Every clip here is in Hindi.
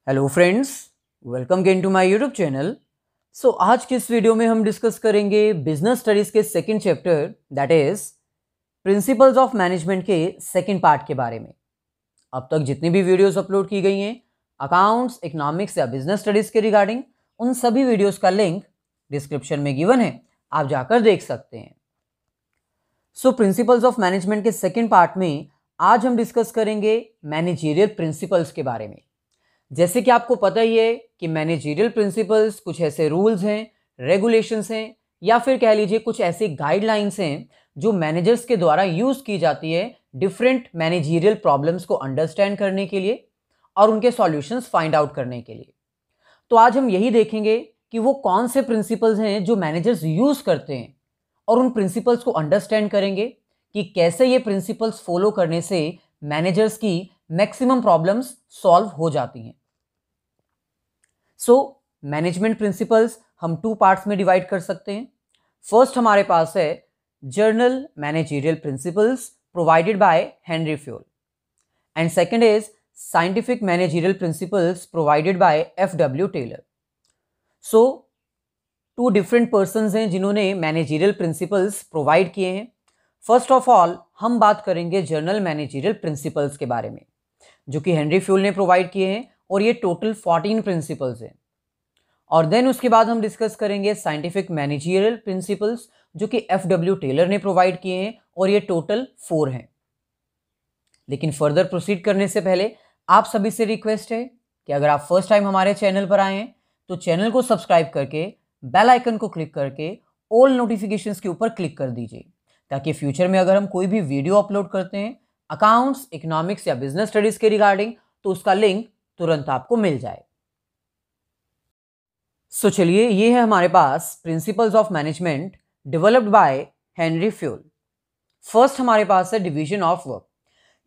Hello friends, welcome again to my YouTube channel. आज की इस वीडियो में हम डिस्कस करेंगे बिजनेस स्टडीज के second chapter that is principles of management के सेकंड पार्ट के बारे में। अब तक जितनी भी वीडियोस अपलोड की गई हैं अकाउंट्स, इकोनॉमिक्स या बिजनेस स्टडीज के रिगार्डिंग, उन सभी वीडियोस का लिंक डिस्क्रिप्शन में गिवन है, आप जाकर देख सकते हैं। प्रिंसिपल्स ऑफ मैनेजमेंट के सेकेंड पार्ट में आज हम डिस्कस करेंगे मैनेजरियल प्रिंसिपल्स के बारे में। जैसे कि आपको पता ही है कि मैनेजरियल प्रिंसिपल्स कुछ ऐसे रूल्स हैं, रेगुलेशंस हैं या फिर कह लीजिए कुछ ऐसी गाइडलाइंस हैं जो मैनेजर्स के द्वारा यूज की जाती है डिफरेंट मैनेजरियल प्रॉब्लम्स को अंडरस्टैंड करने के लिए और उनके सॉल्यूशंस फाइंड आउट करने के लिए। तो आज हम यही देखेंगे कि वो कौन से प्रिंसिपल्स हैं जो मैनेजर्स यूज करते हैं और उन प्रिंसिपल्स को अंडरस्टैंड करेंगे कि कैसे ये प्रिंसिपल्स फॉलो करने से मैनेजर्स की मैक्सिमम प्रॉब्लम्स सॉल्व हो जाती हैं। मैनेजमेंट प्रिंसिपल्स हम टू पार्ट्स में डिवाइड कर सकते हैं। फर्स्ट हमारे पास है general managerial principles provided by Henry Fayol and second is scientific managerial principles provided by F W. Taylor. Two different persons हैं जिन्होंने मैनेजरियल प्रिंसिपल्स प्रोवाइड किए हैं। फर्स्ट ऑफ ऑल हम बात करेंगे जर्नल मैनेजरियल प्रिंसिपल्स के बारे में जो कि हेनरी फ्यूल ने प्रोवाइड किए हैं और ये टोटल 14 प्रिंसिपल्स हैं। और देन उसके बाद हम डिस्कस करेंगे साइंटिफिक मैनेजरियल प्रिंसिपल्स जो कि एफ.डब्ल्यू. टेलर ने प्रोवाइड किए हैं और ये टोटल 4 हैं। लेकिन फर्दर प्रोसीड करने से पहले आप सभी से रिक्वेस्ट है कि अगर आप फर्स्ट टाइम हमारे चैनल पर आए हैं तो चैनल को सब्सक्राइब करके बेल आइकन को क्लिक करके ऑल नोटिफिकेशंस के ऊपर क्लिक कर दीजिए ताकि फ्यूचर में अगर हम कोई भी वीडियो अपलोड करते हैं अकाउंट्स, इकोनॉमिक्स या बिजनेस स्टडीज के रिगार्डिंग तो उसका लिंक तुरंत आपको मिल जाए। चलिए, ये है हमारे पास principles of management developed by Henry Fayol. First हमारे पास है डिवीजन ऑफ वर्क।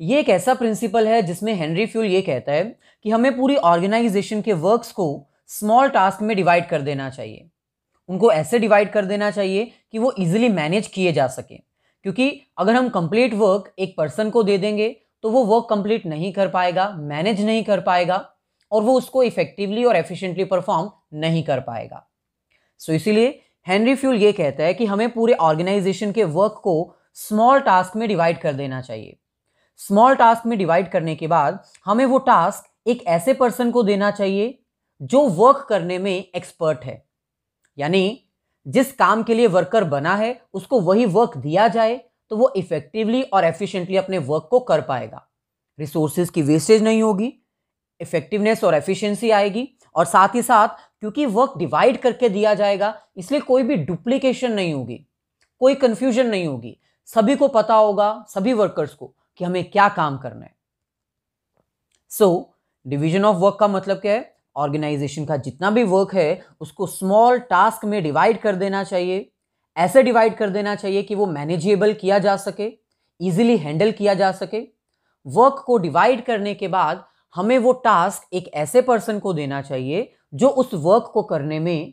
ये एक ऐसा प्रिंसिपल है जिसमें हेनरी फ्यूल ये कहता है कि हमें पूरी ऑर्गेनाइजेशन के वर्क्स को स्मॉल टास्क में डिवाइड कर देना चाहिए। उनको ऐसे डिवाइड कर देना चाहिए कि वो इजीली मैनेज किए जा सके, क्योंकि अगर हम कंप्लीट वर्क एक पर्सन को दे देंगे तो वो वर्क कंप्लीट नहीं कर पाएगा, मैनेज नहीं कर पाएगा और वो उसको इफेक्टिवली और एफिशिएंटली परफॉर्म नहीं कर पाएगा। इसीलिए हेनरी फ्यूल ये कहता है कि हमें पूरे ऑर्गेनाइजेशन के वर्क को स्मॉल टास्क में डिवाइड कर देना चाहिए। स्मॉल टास्क में डिवाइड करने के बाद हमें वो टास्क एक ऐसे पर्सन को देना चाहिए जो वर्क करने में एक्सपर्ट है, यानी जिस काम के लिए वर्कर बना है उसको वही वर्क दिया जाए तो वो इफेक्टिवली और एफिशिएंटली अपने वर्क को कर पाएगा। रिसोर्सेज की वेस्टेज नहीं होगी, इफेक्टिवनेस और एफिशिएंसी आएगी और साथ ही साथ क्योंकि वर्क डिवाइड करके दिया जाएगा इसलिए कोई भी डुप्लीकेशन नहीं होगी, कोई कंफ्यूजन नहीं होगी। सभी को पता होगा, सभी वर्कर्स को, कि हमें क्या काम करना है। डिवीजन ऑफ वर्क का मतलब क्या है? ऑर्गेनाइजेशन का जितना भी वर्क है उसको स्मॉल टास्क में डिवाइड कर देना चाहिए। ऐसे डिवाइड कर देना चाहिए कि वो मैनेजेबल किया जा सके, इजीली हैंडल किया जा सके। वर्क को डिवाइड करने के बाद हमें वो टास्क एक ऐसे पर्सन को देना चाहिए जो उस वर्क को करने में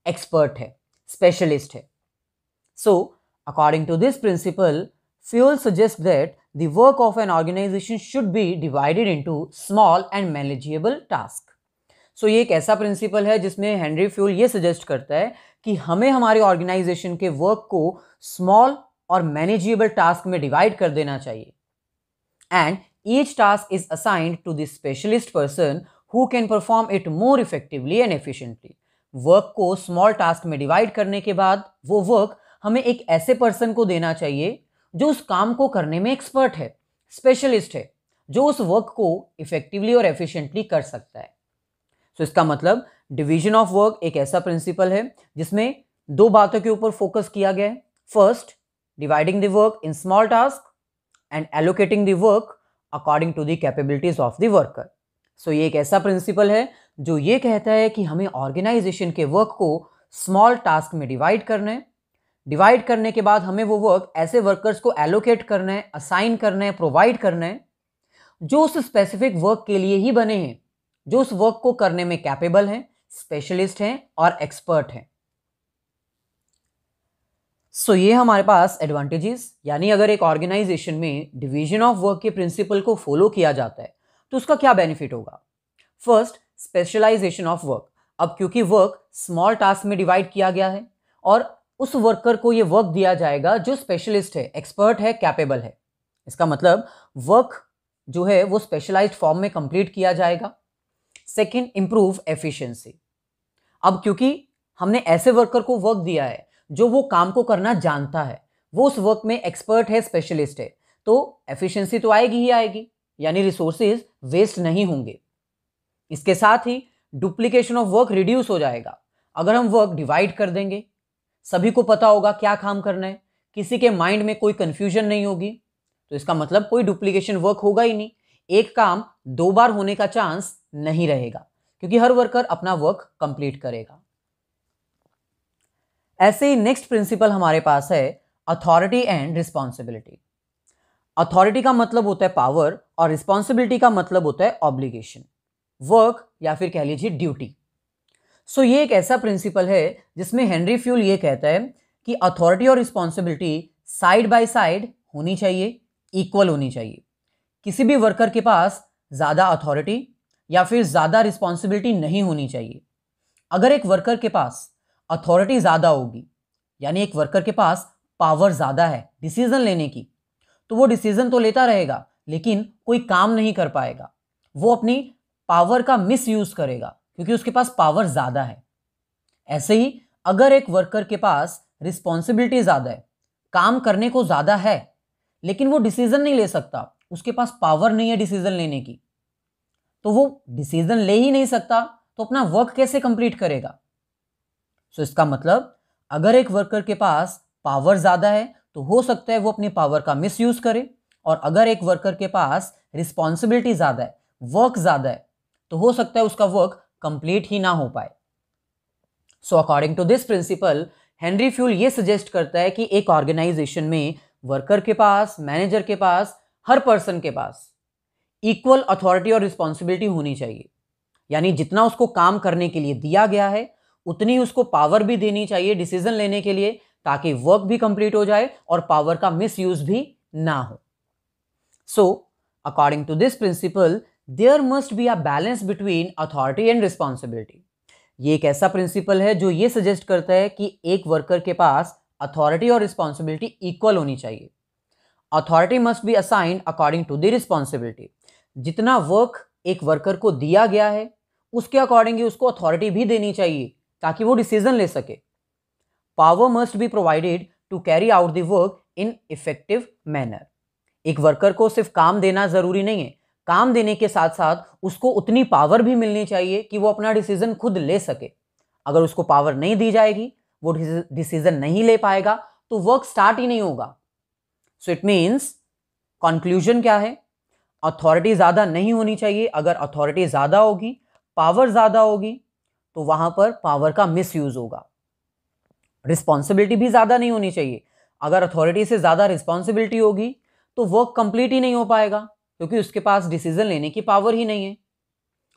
एक्सपर्ट है, स्पेशलिस्ट है। According to this principle, Fayol suggest that the work of an organisation should be divided into small and manageable task. ये एक ऐसा प्रिंसिपल है जिसमें हेनरी फ्यूल ये सजेस्ट करता है कि हमें हमारे ऑर्गेनाइजेशन के वर्क को स्मॉल और मैनेजेबल टास्क में डिवाइड कर देना चाहिए and each task is assigned to the specialist person who can perform it more effectively and efficiently। Work को स्मॉल टास्क में डिवाइड करने के बाद वो वर्क हमें एक ऐसे पर्सन को देना चाहिए जो उस काम को करने में एक्सपर्ट है, स्पेशलिस्ट है, जो उस वर्क को इफेक्टिवली और एफिशिएंटली कर सकता है। इसका मतलब डिवीजन ऑफ वर्क एक ऐसा प्रिंसिपल है जिसमें दो बातों के ऊपर फोकस किया गया है। First, dividing the work in small task and allocating the work according to the capabilities of the worker. ये एक ऐसा प्रिंसिपल है जो ये कहता है कि हमें ऑर्गेनाइजेशन के वर्क को स्मॉल टास्क में डिवाइड करना है। डिवाइड करने के बाद हमें वो वर्क ऐसे वर्कर्स को एलोकेट करना है, असाइन करना है, प्रोवाइड करना है जो उस स्पेसिफिक वर्क के लिए ही बने हैं, जो उस वर्क को करने में कैपेबल हैं, स्पेशलिस्ट हैं और एक्सपर्ट हैं। ये हमारे पास एडवांटेजेस, यानी अगर एक ऑर्गेनाइजेशन में डिवीजन ऑफ वर्क के प्रिंसिपल को फॉलो किया जाता है तो उसका क्या बेनिफिट होगा। First, specialisation of work. अब क्योंकि वर्क स्मॉल टास्क में डिवाइड किया गया है और उस वर्कर को ये वर्क दिया जाएगा जो स्पेशलिस्ट है, एक्सपर्ट है, कैपेबल है। इसका मतलब वर्क जो है वो स्पेशलाइज्ड फॉर्म में कंप्लीट किया जाएगा। Second, improve efficiency. अब क्योंकि हमने ऐसे वर्कर को वर्क दिया है जो वो काम को करना जानता है, वो उस वर्क में एक्सपर्ट है, स्पेशलिस्ट है, तो एफिशिएंसी तो आएगी ही आएगी, यानी रिसोर्सेज वेस्ट नहीं होंगे। इसके साथ ही डुप्लीकेशन ऑफ वर्क रिड्यूस हो जाएगा। अगर हम वर्क डिवाइड कर देंगे, सभी को पता होगा क्या काम करना है, किसी के माइंड में कोई कंफ्यूजन नहीं होगी, तो इसका मतलब कोई डुप्लीकेशन वर्क होगा ही नहीं। एक काम 2 बार होने का चांस नहीं रहेगा क्योंकि हर वर्कर अपना वर्क कंप्लीट करेगा। ऐसे ही नेक्स्ट प्रिंसिपल हमारे पास है अथॉरिटी एंड रिस्पॉन्सिबिलिटी। अथॉरिटी का मतलब होता है पावर और रिस्पॉन्सिबिलिटी का मतलब होता है ऑब्लिगेशन, वर्क या फिर कह लीजिए ड्यूटी। सो ये एक ऐसा प्रिंसिपल है जिसमें हेनरी फ्यूल ये कहता है कि अथॉरिटी और रिस्पॉन्सिबिलिटी साइड बाय साइड होनी चाहिए, इक्वल होनी चाहिए। किसी भी वर्कर के पास ज़्यादा अथॉरिटी या फिर ज़्यादा रिस्पॉन्सिबिलिटी नहीं होनी चाहिए। अगर एक वर्कर के पास अथॉरिटी ज़्यादा होगी, यानी एक वर्कर के पास पावर ज़्यादा है डिसीजन लेने की, तो वो डिसीजन तो लेता रहेगा लेकिन कोई काम नहीं कर पाएगा। वो अपनी पावर का मिसयूज करेगा क्योंकि उसके पास पावर ज़्यादा है। ऐसे ही अगर एक वर्कर के पास रिस्पॉन्सिबिलिटी ज़्यादा है, काम करने को ज़्यादा है, लेकिन वो डिसीजन नहीं ले सकता, उसके पास पावर नहीं है डिसीजन लेने की, तो वो डिसीजन ले ही नहीं सकता, तो अपना वर्क कैसे कंप्लीट करेगा। सो इसका मतलब अगर एक वर्कर के पास पावर ज़्यादा है तो हो सकता है वो अपनी पावर का मिसयूज करे, और अगर एक वर्कर के पास रिस्पॉन्सिबिलिटी ज़्यादा है, वर्क ज़्यादा है, तो हो सकता है उसका वर्क कंप्लीट ही ना हो पाए। So according to this principle Henry Fayol ये सजेस्ट करता है कि एक ऑर्गेनाइजेशन में वर्कर के पास, मैनेजर के पास, हर पर्सन के पास इक्वल अथॉरिटी और रिस्पॉन्सिबिलिटी होनी चाहिए। यानी जितना उसको काम करने के लिए दिया गया है उतनी उसको पावर भी देनी चाहिए डिसीजन लेने के लिए, ताकि वर्क भी कंप्लीट हो जाए और पावर का मिसयूज भी ना हो। So according to this principle there must be a balance between authority and responsibility. ये एक ऐसा प्रिंसिपल है जो ये सजेस्ट करता है कि एक वर्कर के पास अथॉरिटी और रिस्पॉन्सिबिलिटी इक्वल होनी चाहिए। Authority must be assigned according to the responsibility. जितना वर्क एक वर्कर को दिया गया है उसके अकॉर्डिंग ही उसको अथॉरिटी भी देनी चाहिए ताकि वो डिसीजन ले सके। Power must be provided to carry out the work in effective manner. एक वर्कर को सिर्फ काम देना जरूरी नहीं है, काम देने के साथ साथ उसको उतनी पावर भी मिलनी चाहिए कि वो अपना डिसीजन खुद ले सके। अगर उसको पावर नहीं दी जाएगी, वो डिसीजन नहीं ले पाएगा, तो वर्क स्टार्ट ही नहीं होगा। सो इट मीन्स कंक्लूजन क्या है, अथॉरिटी ज़्यादा नहीं होनी चाहिए। अगर अथॉरिटी ज़्यादा होगी, पावर ज़्यादा होगी, तो वहां पर पावर का मिसयूज होगा। रिस्पॉन्सिबिलिटी भी ज़्यादा नहीं होनी चाहिए। अगर अथॉरिटी से ज़्यादा रिस्पॉन्सिबिलिटी होगी तो वर्क कंप्लीट ही नहीं हो पाएगा क्योंकि उसके पास डिसीजन लेने की पावर ही नहीं है।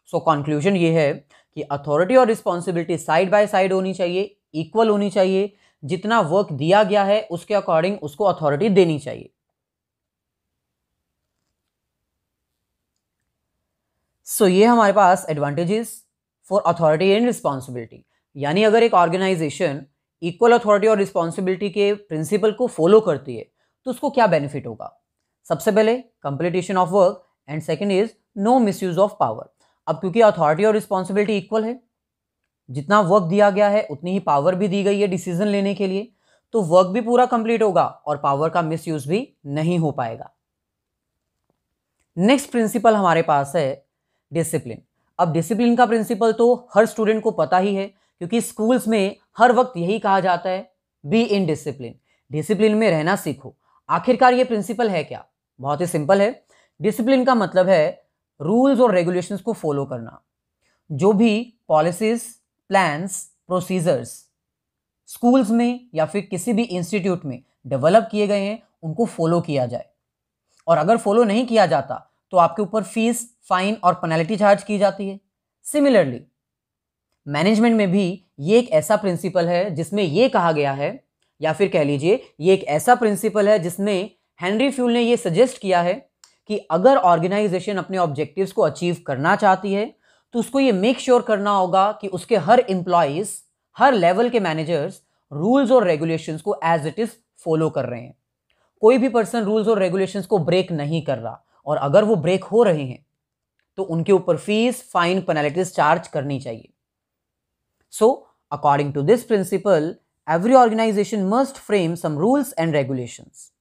सो कंक्लूजन ये है कि अथॉरिटी और रिस्पॉन्सिबिलिटी साइड बाय साइड होनी चाहिए, इक्वल होनी चाहिए। जितना वर्क दिया गया है उसके अकॉर्डिंग उसको अथॉरिटी देनी चाहिए। सो ये हमारे पास advantages for authority and responsibility. यानी अगर एक ऑर्गेनाइजेशन इक्वल अथॉरिटी और रिस्पॉन्सिबिलिटी के प्रिंसिपल को फॉलो करती है तो उसको क्या बेनिफिट होगा। सबसे पहले completion of work and second is no misuse of power. अब क्योंकि अथॉरिटी और रिस्पॉन्सिबिलिटी इक्वल है, जितना वर्क दिया गया है उतनी ही पावर भी दी गई है डिसीजन लेने के लिए, तो वर्क भी पूरा कंप्लीट होगा और पावर का मिसयूज भी नहीं हो पाएगा। नेक्स्ट प्रिंसिपल हमारे पास है डिसिप्लिन। अब डिसिप्लिन का प्रिंसिपल तो हर स्टूडेंट को पता ही है क्योंकि स्कूल्स में हर वक्त यही कहा जाता है, बी इन डिसिप्लिन, डिसिप्लिन में रहना सीखो। आखिरकार ये प्रिंसिपल है क्या? बहुत ही सिंपल है। डिसिप्लिन का मतलब है रूल्स और रेगुलेशंस को फॉलो करना। जो भी पॉलिसीज, प्लान्स, प्रोसीजर्स स्कूल्स में या फिर किसी भी इंस्टीट्यूट में डेवलप किए गए हैं उनको फॉलो किया जाए, और अगर फॉलो नहीं किया जाता तो आपके ऊपर फीस, फाइन और पेनल्टी चार्ज की जाती है। सिमिलरली मैनेजमेंट में भी ये एक ऐसा प्रिंसिपल है जिसमें ये कहा गया है, या फिर कह लीजिए ये एक ऐसा प्रिंसिपल है जिसमें हेनरी फ्यूल ने ये सजेस्ट किया है कि अगर ऑर्गेनाइजेशन अपने ऑब्जेक्टिव्स को अचीव करना चाहती है तो उसको ये मेक श्योर करना होगा कि उसके हर एम्प्लॉइज, हर लेवल के मैनेजर्स रूल्स और रेगुलेशंस को एज इट इज फॉलो कर रहे हैं। कोई भी पर्सन रूल्स और रेगुलेशंस को ब्रेक नहीं कर रहा, और अगर वो ब्रेक हो रहे हैं तो उनके ऊपर फीस, फाइन, पेनल्टीज चार्ज करनी चाहिए। So according to this principle, every organization must frame some rules and regulations,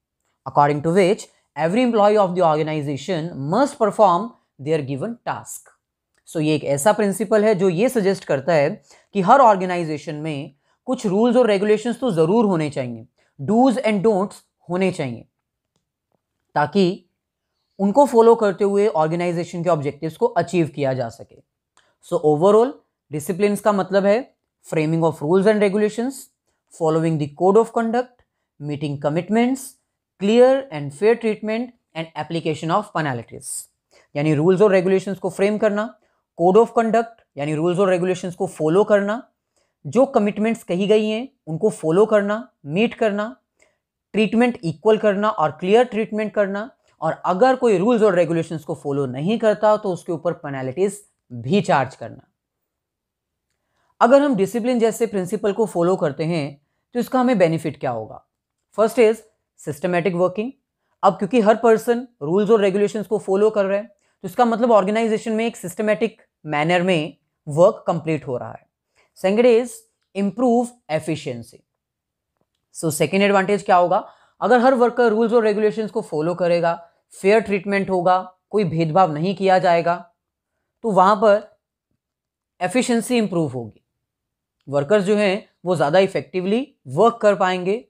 according to which every employee of the organization must perform their given task. So ये एक ऐसा प्रिंसिपल है जो ये सजेस्ट करता है कि हर ऑर्गेनाइजेशन में कुछ रूल्स और रेगुलेशंस तो जरूर होने चाहिए, डूज एंड डोंट्स होने चाहिए, ताकि उनको फॉलो करते हुए ऑर्गेनाइजेशन के ऑब्जेक्टिव्स को अचीव किया जा सके। सो ओवरऑल डिसिप्लिन का मतलब है framing of rules and regulations, following the code of conduct, meeting commitments, clear and fair treatment and application of penalties। यानी रूल्स और रेगुलेशंस को फ्रेम करना, कोड ऑफ कंडक्ट यानी रूल्स और रेगुलेशंस को फॉलो करना, जो कमिटमेंट्स कही गई हैं उनको फॉलो करना, मीट करना, ट्रीटमेंट इक्वल करना और क्लियर ट्रीटमेंट करना, और अगर कोई रूल्स और रेगुलेशंस को फॉलो नहीं करता तो उसके ऊपर पेनल्टीज भी चार्ज करना। अगर हम डिसिप्लिन जैसे प्रिंसिपल को फॉलो करते हैं तो इसका हमें बेनिफिट क्या होगा? First is systematic working. अब क्योंकि हर पर्सन रूल्स और रेगुलेशंस को फॉलो कर रहा है तो इसका मतलब ऑर्गेनाइजेशन में एक सिस्टमैटिक मैनर में वर्क कंप्लीट हो रहा है। Second is improve efficiency. So second advantage क्या होगा? अगर हर वर्कर रूल्स और रेगुलेशंस को फॉलो करेगा, फेयर ट्रीटमेंट होगा, कोई भेदभाव नहीं किया जाएगा, तो वहां पर एफिशिएंसी इंप्रूव होगी। वर्कर्स जो हैं वो ज़्यादा इफेक्टिवली वर्क कर पाएंगे,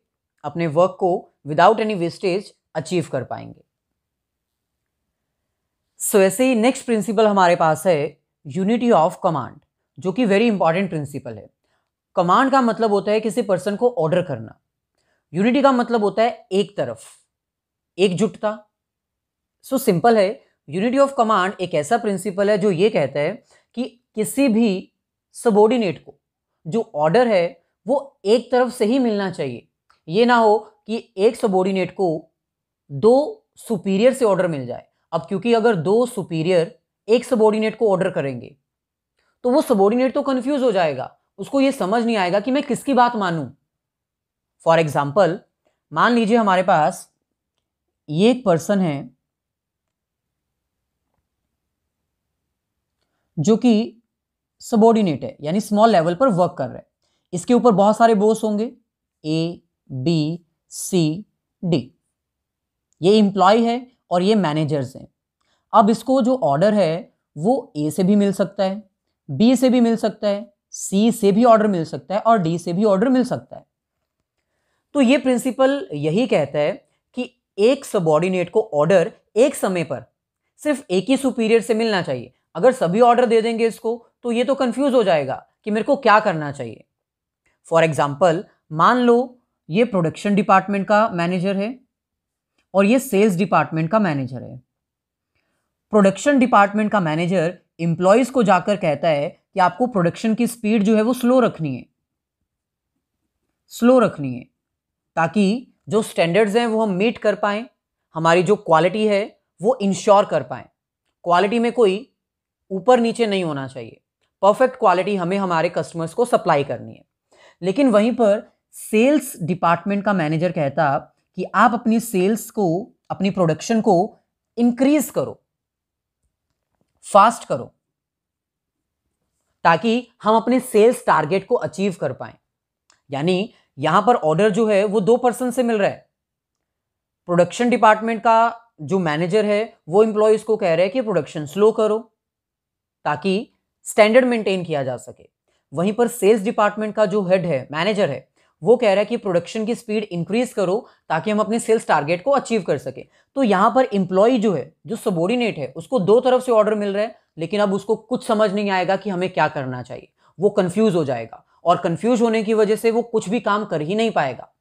अपने वर्क को विदाउट एनी वेस्टेज अचीव कर पाएंगे। सो ऐसे ही नेक्स्ट प्रिंसिपल हमारे पास है यूनिटी ऑफ कमांड, जो कि वेरी इंपॉर्टेंट प्रिंसिपल है। कमांड का मतलब होता है किसी पर्सन को ऑर्डर करना, यूनिटी का मतलब होता है एक तरफ, एकजुटता। सो सिंपल है, यूनिटी ऑफ कमांड एक ऐसा प्रिंसिपल है जो ये कहता है कि किसी भी सबॉर्डिनेट को जो ऑर्डर है वो एक तरफ से ही मिलना चाहिए। ये ना हो कि एक सबॉर्डिनेट को दो सुपीरियर से ऑर्डर मिल जाए। अब क्योंकि अगर दो सुपीरियर एक सबॉर्डिनेट को ऑर्डर करेंगे तो वो सबॉर्डिनेट तो कंफ्यूज हो जाएगा, उसको ये समझ नहीं आएगा कि मैं किसकी बात मानूं। फॉर एग्जाम्पल, मान लीजिए हमारे पास ये एक पर्सन है जो कि सबॉर्डिनेट है, यानी स्मॉल लेवल पर वर्क कर रहा है। इसके ऊपर बहुत सारे बॉस होंगे, ए, बी, सी, डी। ये एम्प्लॉय है और ये मैनेजर्स हैं। अब इसको जो ऑर्डर है वो ए से भी मिल सकता है, बी से भी मिल सकता है, सी से भी ऑर्डर मिल सकता है और डी से भी ऑर्डर मिल सकता है। तो ये प्रिंसिपल यही कहता है कि एक सबॉर्डिनेट को ऑर्डर एक समय पर सिर्फ एक ही सुपीरियर से मिलना चाहिए। अगर सभी ऑर्डर दे देंगे इसको तो ये तो कंफ्यूज हो जाएगा कि मेरे को क्या करना चाहिए। फॉर एग्जाम्पल, मान लो ये प्रोडक्शन डिपार्टमेंट का मैनेजर है और ये सेल्स डिपार्टमेंट का मैनेजर है। प्रोडक्शन डिपार्टमेंट का मैनेजर एम्प्लॉयज को जाकर कहता है कि आपको प्रोडक्शन की स्पीड जो है वो स्लो रखनी है, ताकि जो स्टैंडर्ड्स हैं वो हम मीट कर पाएं, हमारी जो क्वालिटी है वो इंश्योर कर पाएं। क्वालिटी में कोई ऊपर नीचे नहीं होना चाहिए, परफेक्ट क्वालिटी हमें हमारे कस्टमर्स को सप्लाई करनी है। लेकिन वहीं पर सेल्स डिपार्टमेंट का मैनेजर कहता कि आप अपनी सेल्स को, अपनी प्रोडक्शन को इंक्रीज करो, फास्ट करो, ताकि हम अपने सेल्स टारगेट को अचीव कर पाएं। यानी यहां पर ऑर्डर जो है वो 2 पर्सन से मिल रहा है। प्रोडक्शन डिपार्टमेंट का जो मैनेजर है वो एम्प्लॉयज को कह रहा है कि प्रोडक्शन स्लो करो ताकि स्टैंडर्ड मेंटेन किया जा सके। वहीं पर सेल्स डिपार्टमेंट का जो हेड है, मैनेजर है, वो कह रहा है कि प्रोडक्शन की स्पीड इंक्रीज करो ताकि हम अपने सेल्स टारगेट को अचीव कर सके। तो यहां पर एम्प्लॉय जो है, जो सबॉर्डिनेट है, उसको 2 तरफ से ऑर्डर मिल रहा है, लेकिन अब उसको कुछ समझ नहीं आएगा कि हमें क्या करना चाहिए। वो कंफ्यूज हो जाएगा और कंफ्यूज होने की वजह से वो कुछ भी काम कर ही नहीं पाएगा।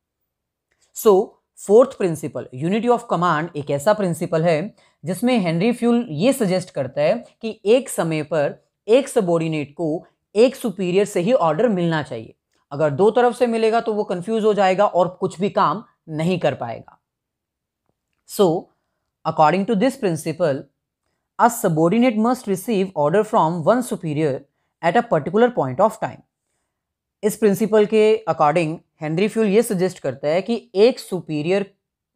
So fourth principle, unity of command, एक ऐसा प्रिंसिपल है जिसमें हेनरी फ्यूल ये सजेस्ट करता है कि एक समय पर एक सबॉर्डिनेट को एक सुपीरियर से ही ऑर्डर मिलना चाहिए। अगर 2 तरफ से मिलेगा तो वो कंफ्यूज हो जाएगा और कुछ भी काम नहीं कर पाएगा। So according to this principle, a subordinate must receive order from one superior at a particular point of time. इस प्रिंसिपल के अकॉर्डिंग हेनरी फ्यूल ये सजेस्ट करता है कि एक सुपीरियर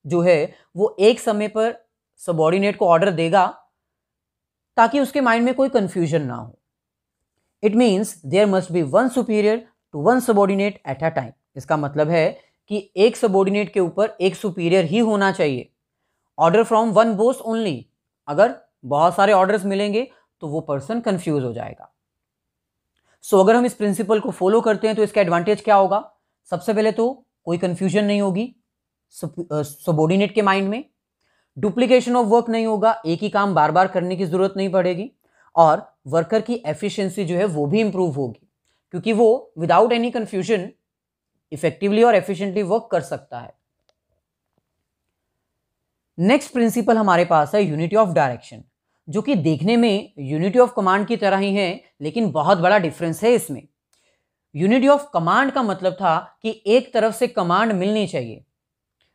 जो है वो एक समय पर सबॉर्डिनेट को ऑर्डर देगा ताकि उसके माइंड में कोई कंफ्यूजन ना हो. It means there must be one superior to one subordinate at a time. इसका मतलब है कि एक सबॉर्डिनेट के ऊपर एक सुपीरियर ही होना चाहिए. Order from one boss only. अगर बहुत सारे ऑर्डर्स मिलेंगे तो वो पर्सन कंफ्यूज हो जाएगा. सो अगर हम इस प्रिंसिपल को फॉलो करते हैं तो इसका एडवांटेज क्या होगा? सबसे पहले तो कोई कंफ्यूजन नहीं होगी सबॉर्डिनेट के माइंड में, डुप्लीकेशन ऑफ वर्क नहीं होगा, एक ही काम बार बार करने की जरूरत नहीं पड़ेगी, और वर्कर की एफिशिएंसी जो है वो भी इंप्रूव होगी क्योंकि वो विदाउट एनी कंफ्यूजन इफेक्टिवली और एफिशिएंटली वर्क कर सकता है. नेक्स्ट प्रिंसिपल हमारे पास है यूनिटी ऑफ डायरेक्शन, जो कि देखने में यूनिटी ऑफ कमांड की तरह ही है लेकिन बहुत बड़ा डिफरेंस है इसमें. यूनिटी ऑफ कमांड का मतलब था कि एक तरफ से कमांड मिलनी चाहिए.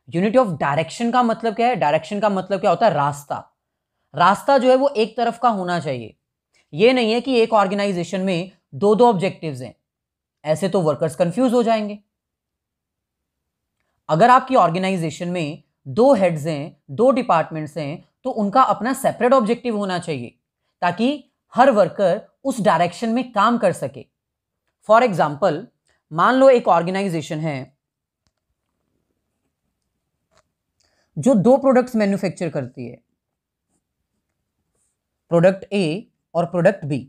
यूनिटी ऑफ डायरेक्शन का मतलब क्या है? डायरेक्शन का मतलब क्या होता है? रास्ता. रास्ता जो है वो एक तरफ का होना चाहिए. ये नहीं है कि एक ऑर्गेनाइजेशन में दो दो ऑब्जेक्टिव्स हैं, ऐसे तो वर्कर्स कंफ्यूज हो जाएंगे. अगर आपकी ऑर्गेनाइजेशन में दो हेड्स हैं, दो डिपार्टमेंट्स हैं, तो उनका अपना सेपरेट ऑब्जेक्टिव होना चाहिए ताकि हर वर्कर उस डायरेक्शन में काम कर सके. फॉर एग्जाम्पल, मान लो एक ऑर्गेनाइजेशन है जो दो प्रोडक्ट्स मैन्युफैक्चर करती है, प्रोडक्ट ए और प्रोडक्ट बी.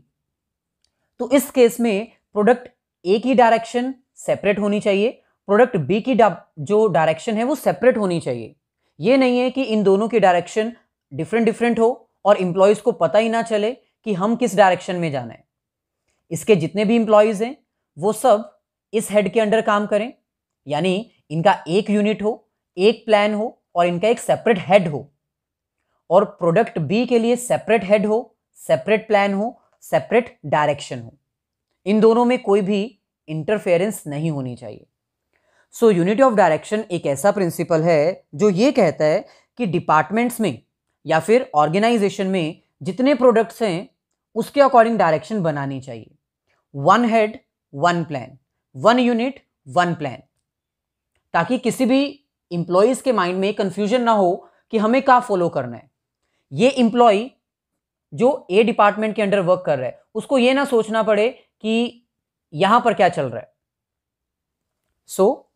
तो इस केस में प्रोडक्ट ए की डायरेक्शन सेपरेट होनी चाहिए, प्रोडक्ट बी की जो डायरेक्शन है वो सेपरेट होनी चाहिए. ये नहीं है कि इन दोनों की डायरेक्शन डिफरेंट हो और इंप्लॉयज को पता ही ना चले कि हम किस डायरेक्शन में जाना है. इसके जितने भी इंप्लॉयज हैं वो सब इस हेड के अंडर काम करें, यानी इनका एक यूनिट हो, एक प्लान हो और इनका एक सेपरेट हेड हो. और प्रोडक्ट बी के लिए सेपरेट हेड हो, सेपरेट प्लान हो, सेपरेट डायरेक्शन हो. इन दोनों में कोई भी इंटरफेरेंस नहीं होनी चाहिए. सो यूनिटी ऑफ डायरेक्शन एक ऐसा प्रिंसिपल है जो ये कहता है कि डिपार्टमेंट्स में या फिर ऑर्गेनाइजेशन में जितने प्रोडक्ट्स हैं उसके अकॉर्डिंग डायरेक्शन बनानी चाहिए. One head one plan, one unit one plan, ताकि किसी भी इंप्लॉयज के माइंड में कंफ्यूजन ना हो कि हमें क्या फॉलो करना है. ये इंप्लॉय जो ए डिपार्टमेंट के अंडर वर्क कर रहा है उसको ये ना सोचना पड़े कि यहां पर क्या चल रहा है. So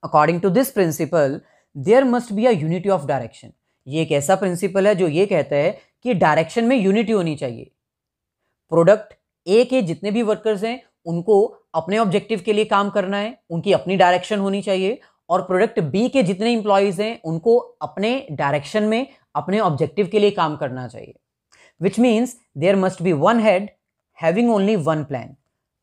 according to this principle there must be a unity of direction. ये एक ऐसा प्रिंसिपल है जो ये कहता है कि डायरेक्शन में यूनिटी होनी चाहिए. प्रोडक्ट ए के जितने भी वर्कर्स हैं उनको अपने ऑब्जेक्टिव के लिए काम करना है, उनकी अपनी डायरेक्शन होनी चाहिए, और प्रोडक्ट बी के जितने इंप्लॉयज हैं उनको अपने डायरेक्शन में अपने ऑब्जेक्टिव के लिए काम करना चाहिए. Which means there must be one head having only one plan.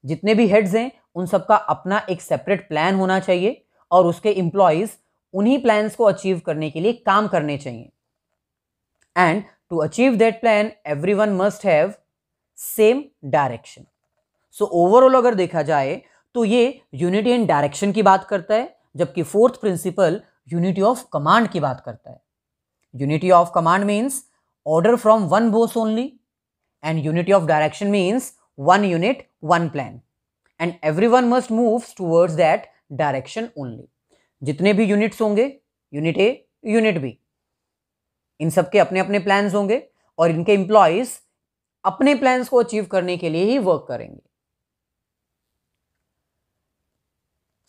जितने भी हेड्स हैं उन सबका अपना एक सेपरेट प्लान होना चाहिए और उसके इंप्लॉयज उन्हीं प्लान्स को अचीव करने के लिए काम करने चाहिए. And to achieve that plan everyone must have same direction. So overall अगर देखा जाए तो ये यूनिटी इन डायरेक्शन की बात करता है, जबकि fourth principle unity of command की बात करता है. Unity of command means order from one boss only, and unity of direction means one unit one plan, and everyone must move towards that direction only. जितने भी यूनिट्स होंगे, यूनिट ए यूनिट बी, इन सबके अपने अपने प्लान्स होंगे और इनके एम्प्लॉयज अपने प्लान्स को अचीव करने के लिए ही वर्क करेंगे.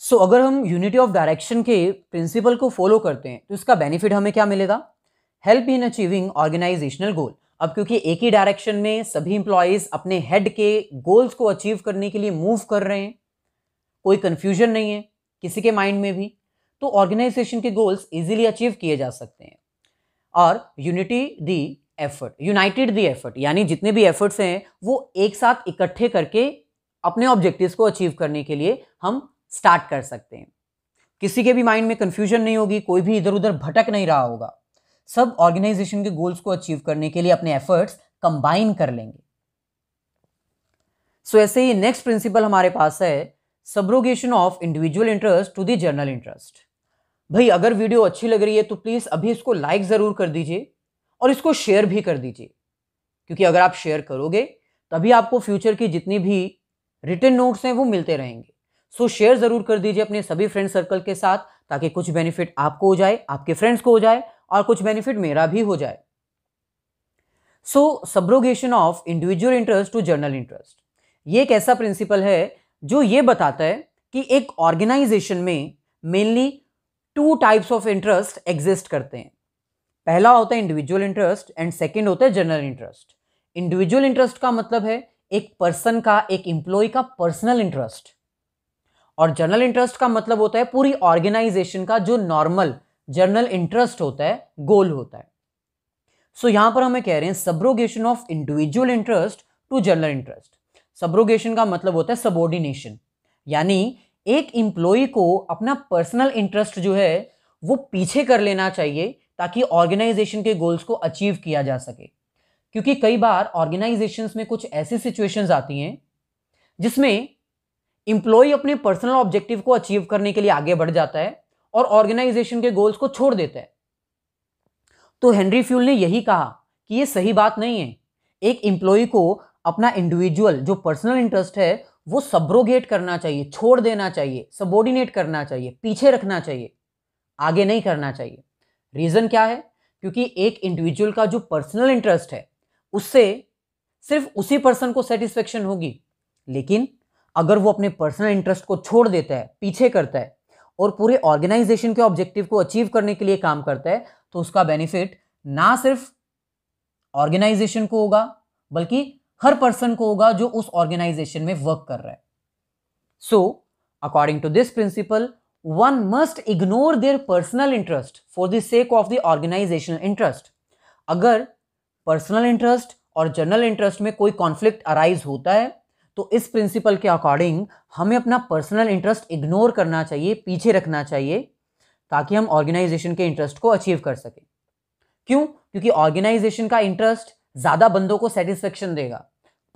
सो अगर हम यूनिटी ऑफ डायरेक्शन के प्रिंसिपल को फॉलो करते हैं तो इसका बेनिफिट हमें क्या मिलेगा? हेल्प इन अचीविंग ऑर्गेनाइजेशनल गोल. अब क्योंकि एक ही डायरेक्शन में सभी इंप्लॉयज अपने हेड के गोल्स को अचीव करने के लिए मूव कर रहे हैं, कोई कंफ्यूजन नहीं है किसी के माइंड में भी, तो ऑर्गेनाइजेशन के गोल्स इजीली अचीव किए जा सकते हैं. और unity the effort, United the effort, यानी जितने भी एफर्ट्स हैं वो एक साथ इकट्ठे करके अपने ऑब्जेक्टिव्स को अचीव करने के लिए हम स्टार्ट कर सकते हैं. किसी के भी माइंड में कंफ्यूजन नहीं होगी, कोई भी इधर उधर भटक नहीं रहा होगा. सब ऑर्गेनाइजेशन के गोल्स को अचीव करने के लिए अपने एफर्ट्स कंबाइन कर लेंगे. सो ऐसे ही नेक्स्ट प्रिंसिपल हमारे पास है subrogation of individual interest to the general interest. भाई अगर वीडियो अच्छी लग रही है तो प्लीज अभी इसको लाइक जरूर कर दीजिए और इसको शेयर भी कर दीजिए. क्योंकि अगर आप शेयर करोगे तभी आपको फ्यूचर की जितनी भी रिटन नोट्स हैं वो मिलते रहेंगे। सो शेयर जरूर कर दीजिए अपने सभी फ्रेंड सर्कल के साथ, ताकि कुछ बेनिफिट आपको हो जाए, आपके फ्रेंड्स को हो जाए और कुछ बेनिफिट मेरा भी हो जाए। So subordination of individual interest to general interest, ये एक ऐसा प्रिंसिपल है जो ये बताता है कि एक ऑर्गेनाइजेशन में mainly 2 types of interest exist करते हैं। पहला होता है इंडिविजुअल इंटरेस्ट एंड सेकंड होता है जनरल इंटरेस्ट। इंडिविजुअल इंटरेस्ट का मतलब है एक पर्सन का, एक एम्प्लॉय का पर्सनल इंटरेस्ट, और जनरल इंटरेस्ट का मतलब होता है पूरी ऑर्गेनाइजेशन का जो नॉर्मल जनरल इंटरेस्ट होता है, गोल होता है। सो यहां पर हमें कह रहे हैं subrogation of individual interest to general interest. Subrogation का मतलब होता है सबॉर्डिनेशन, यानी एक एम्प्लॉय को अपना पर्सनल इंटरेस्ट जो है वो पीछे कर लेना चाहिए ताकि ऑर्गेनाइजेशन के गोल्स को अचीव किया जा सके। क्योंकि कई बार ऑर्गेनाइजेशंस में कुछ ऐसी सिचुएशंस आती हैं जिसमें एम्प्लॉय अपने पर्सनल ऑब्जेक्टिव को अचीव करने के लिए आगे बढ़ जाता है और ऑर्गेनाइजेशन के गोल्स को छोड़ देता है। तो हेनरी फ्यूल ने यही कहा कि यह सही बात नहीं है। एक एम्प्लॉय को अपना इंडिविजुअल जो पर्सनल इंटरेस्ट है वो सब्रोगेट करना चाहिए, छोड़ देना चाहिए, सबॉर्डिनेट करना चाहिए, पीछे रखना चाहिए, आगे नहीं करना चाहिए। रीजन क्या है? क्योंकि एक इंडिविजुअल का जो पर्सनल इंटरेस्ट है उससे सिर्फ उसी पर्सन को सेटिस्फेक्शन होगी, लेकिन अगर वो अपने पर्सनल इंटरेस्ट को छोड़ देता है, पीछे करता है और पूरे ऑर्गेनाइजेशन के ऑब्जेक्टिव को अचीव करने के लिए काम करता है, तो उसका बेनिफिट ना सिर्फ ऑर्गेनाइजेशन को होगा बल्कि हर पर्सन को होगा जो उस ऑर्गेनाइजेशन में वर्क कर रहा है। So according to this principle one must ignore their personal interest for the sake of the organizational interest। अगर पर्सनल इंटरेस्ट और जनरल इंटरेस्ट में कोई कॉन्फ्लिक्ट अराइज होता है तो इस प्रिंसिपल के अकॉर्डिंग हमें अपना पर्सनल इंटरेस्ट इग्नोर करना चाहिए, पीछे रखना चाहिए, ताकि हम ऑर्गेनाइजेशन के इंटरेस्ट को अचीव कर सकें। क्यों? क्योंकि ऑर्गेनाइजेशन का इंटरेस्ट ज्यादा बंदों को सेटिस्फेक्शन देगा,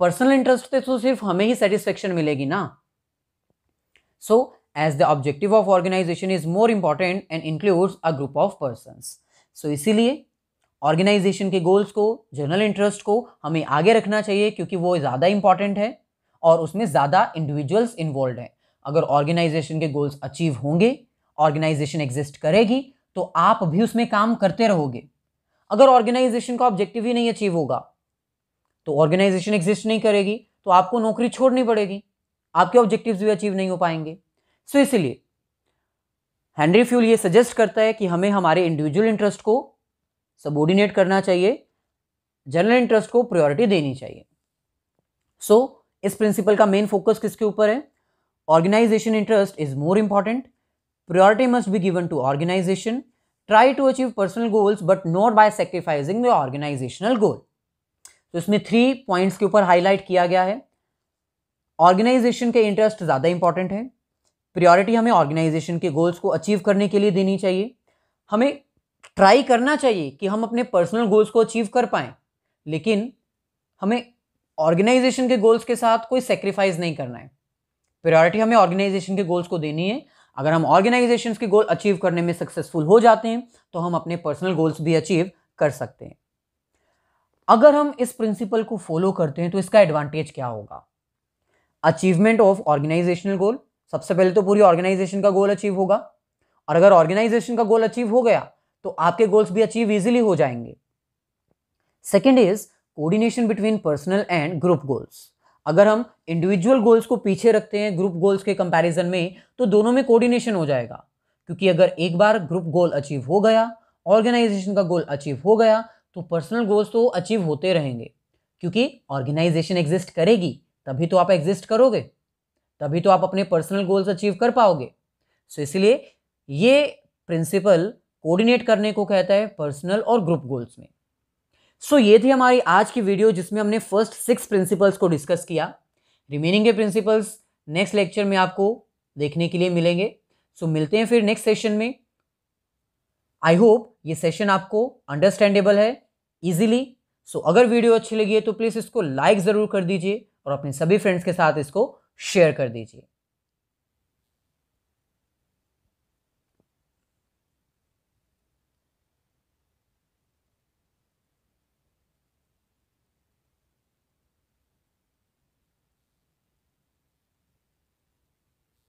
पर्सनल इंटरेस्ट से तो सिर्फ हमें ही सेटिस्फेक्शन मिलेगी ना। सो as the objective of organization is more important and includes a group of persons। so इसीलिए ऑर्गेनाइजेशन के गोल्स को, जनरल इंटरेस्ट को हमें आगे रखना चाहिए क्योंकि वो ज़्यादा इंपॉर्टेंट है और उसमें ज़्यादा इंडिविजुअल्स इन्वॉल्व हैं। अगर ऑर्गेनाइजेशन के गोल्स अचीव होंगे, ऑर्गेनाइजेशन एग्जिस्ट करेगी, तो आप भी उसमें काम करते रहोगे। अगर ऑर्गेनाइजेशन का ऑब्जेक्टिव ही नहीं अचीव होगा तो ऑर्गेनाइजेशन एग्जिस्ट नहीं करेगी, तो आपको नौकरी छोड़नी पड़ेगी, आपके ऑब्जेक्टिव्स भी अचीव नहीं हो पाएंगे। सो इसलिए हेनरी फ्यूल ये सजेस्ट करता है कि हमें हमारे इंडिविजुअल इंटरेस्ट को सबऑर्डिनेट करना चाहिए, जनरल इंटरेस्ट को प्रायोरिटी देनी चाहिए। सो इस प्रिंसिपल का मेन फोकस किसके ऊपर है? Organisation interest is more important, priority must be given to organisation, try to achieve personal goals but not by sacrificing the organisational goal. तो इसमें 3 पॉइंट्स के ऊपर हाईलाइट किया गया है। ऑर्गेनाइजेशन के इंटरेस्ट ज्यादा इंपॉर्टेंट है, प्रायोरिटी हमें ऑर्गेनाइजेशन के गोल्स को अचीव करने के लिए देनी चाहिए, हमें ट्राई करना चाहिए कि हम अपने पर्सनल गोल्स को अचीव कर पाएं, लेकिन हमें ऑर्गेनाइजेशन के गोल्स के साथ कोई सेक्रीफाइस नहीं करना है। प्रायोरिटी हमें ऑर्गेनाइजेशन के गोल्स को देनी है। अगर हम ऑर्गेनाइजेशन के गोल अचीव करने में सक्सेसफुल हो जाते हैं तो हम अपने पर्सनल गोल्स भी अचीव कर सकते हैं। अगर हम इस प्रिंसिपल को फॉलो करते हैं तो इसका एडवांटेज क्या होगा? अचीवमेंट ऑफ ऑर्गेनाइजेशनल गोल, सबसे पहले तो पूरी ऑर्गेनाइजेशन का गोल अचीव होगा, और अगर ऑर्गेनाइजेशन का गोल अचीव हो गया तो आपके गोल्स भी अचीव इजीली हो जाएंगे। Second is coordination between personal and group goals. अगर हम इंडिविजुअल गोल्स को पीछे रखते हैं ग्रुप गोल्स के कंपैरिजन में तो दोनों में कोऑर्डिनेशन हो जाएगा, क्योंकि अगर एक बार ग्रुप गोल अचीव हो गया, ऑर्गेनाइजेशन का गोल अचीव हो गया, तो पर्सनल गोल्स तो अचीव होते रहेंगे, क्योंकि ऑर्गेनाइजेशन एग्जिस्ट करेगी तभी तो आप एग्जिस्ट करोगे, तभी तो आप अपने पर्सनल गोल्स अचीव कर पाओगे। सो इसलिए ये प्रिंसिपल कोऑर्डिनेट करने को कहता है पर्सनल और ग्रुप गोल्स में। सो ये थी हमारी आज की वीडियो जिसमें हमने फर्स्ट 6 प्रिंसिपल्स को डिस्कस किया। रिमेनिंग के प्रिंसिपल्स नेक्स्ट लेक्चर में आपको देखने के लिए मिलेंगे। सो मिलते हैं फिर नेक्स्ट सेशन में। आई होप ये सेशन आपको अंडरस्टैंडेबल है इजीली। सो अगर वीडियो अच्छी लगी है तो प्लीज इसको लाइक जरूर कर दीजिए और अपने सभी फ्रेंड्स के साथ इसको शेयर कर दीजिए।